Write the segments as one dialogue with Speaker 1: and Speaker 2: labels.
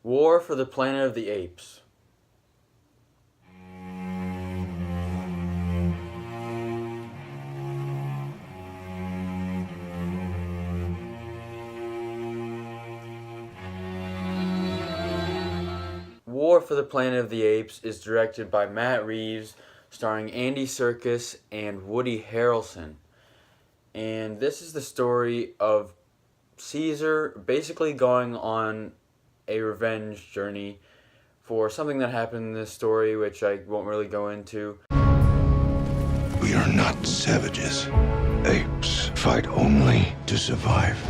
Speaker 1: War for the Planet of the Apes. War for the Planet of the Apes is directed by Matt Reeves, starring Andy Serkis and Woody Harrelson. And this is the story of Caesar basically going on a revenge journey for something that happened in this story, which I won't really go into.
Speaker 2: We are not savages. Apes fight only to survive.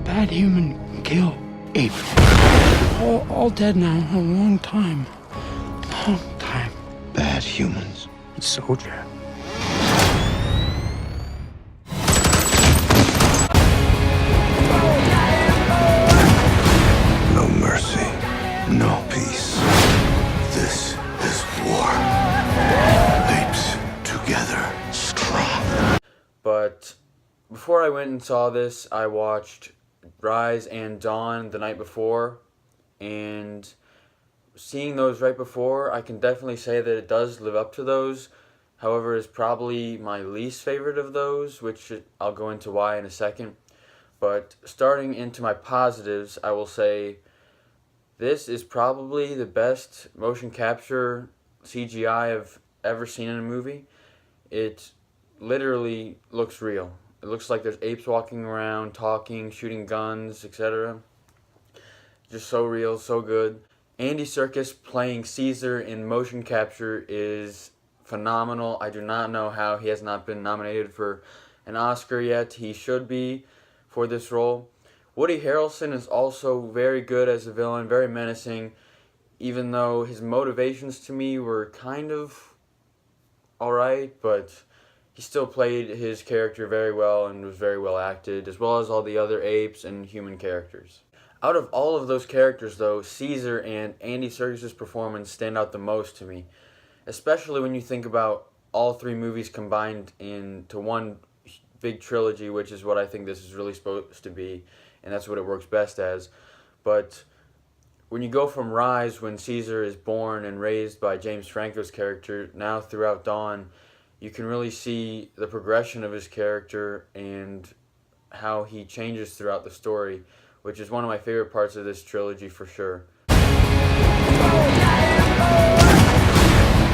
Speaker 3: Bad human can kill ape. All dead now, a long time. Long time.
Speaker 2: Bad humans.
Speaker 3: Soldier.
Speaker 2: No mercy. No peace. This is war. Apes together, strong.
Speaker 1: But before I went and saw this, I watched Rise and Dawn the night before, and seeing those right before, I can definitely say that it does live up to those. However, it's probably my least favorite of those, which I'll go into why in a second. But starting into my positives, I will say this is probably the best motion capture CGI I've ever seen in a movie. It literally looks real. It looks like there's apes walking around, talking, shooting guns, etc. Just so real, so good. Andy Serkis playing Caesar in motion capture is phenomenal. I do not know how he has not been nominated for an Oscar yet. He should be for this role. Woody Harrelson is also very good as a villain, very menacing, even though his motivations to me were kind of alright, but he still played his character very well and was very well acted, as well as all the other apes and human characters. Out of all of those characters, though, Caesar and Andy Serkis' performance stand out the most to me, especially when you think about all three movies combined into one big trilogy, which is what I think this is really supposed to be, and that's what it works best as. But when you go from Rise, when Caesar is born and raised by James Franco's character, now throughout Dawn, you can really see the progression of his character and how he changes throughout the story, which is one of my favorite parts of this trilogy for sure.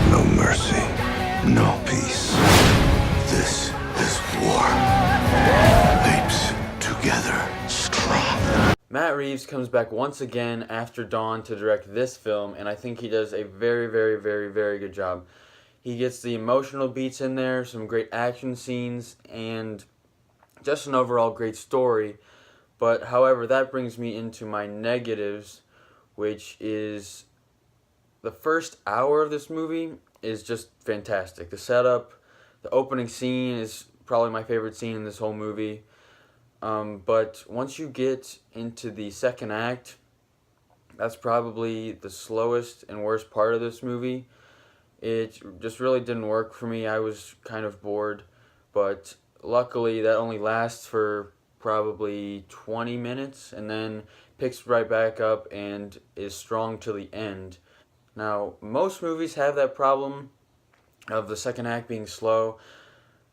Speaker 2: No mercy. No peace. This is war. Apes together, strong.
Speaker 1: Matt Reeves comes back once again after Dawn to direct this film, and I think he does a very, very, very, very good job. He gets the emotional beats in there, some great action scenes, and just an overall great story. But, however, that brings me into my negatives, which is the first hour of this movie is just fantastic. The setup, the opening scene is probably my favorite scene in this whole movie. But once you get into the second act, that's probably the slowest and worst part of this movie. It just really didn't work for me. I was kind of bored, but luckily that only lasts for probably 20 minutes and then picks right back up and is strong to the end. Now, most movies have that problem of the second act being slow,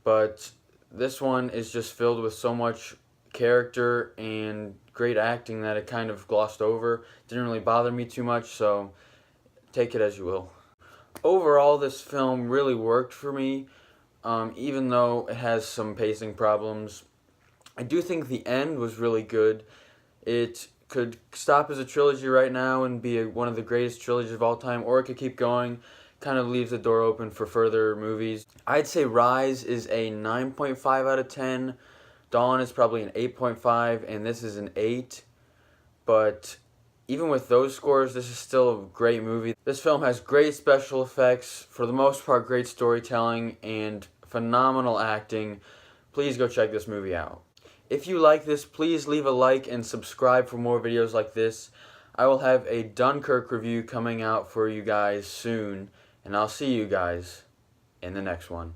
Speaker 1: but this one is just filled with so much character and great acting that it kind of glossed over. Didn't really bother me too much, so take it as you will. Overall, this film really worked for me, even though it has some pacing problems. I do think the end was really good. It could stop as a trilogy right now and be one of the greatest trilogies of all time, or it could keep going. Kind of leaves the door open for further movies. I'd say Rise is a 9.5 out of 10. Dawn is probably an 8.5, and this is an 8. But even with those scores, this is still a great movie. This film has great special effects, for the most part great storytelling, and phenomenal acting. Please go check this movie out. If you like this, please leave a like and subscribe for more videos like this. I will have a Dunkirk review coming out for you guys soon, and I'll see you guys in the next one.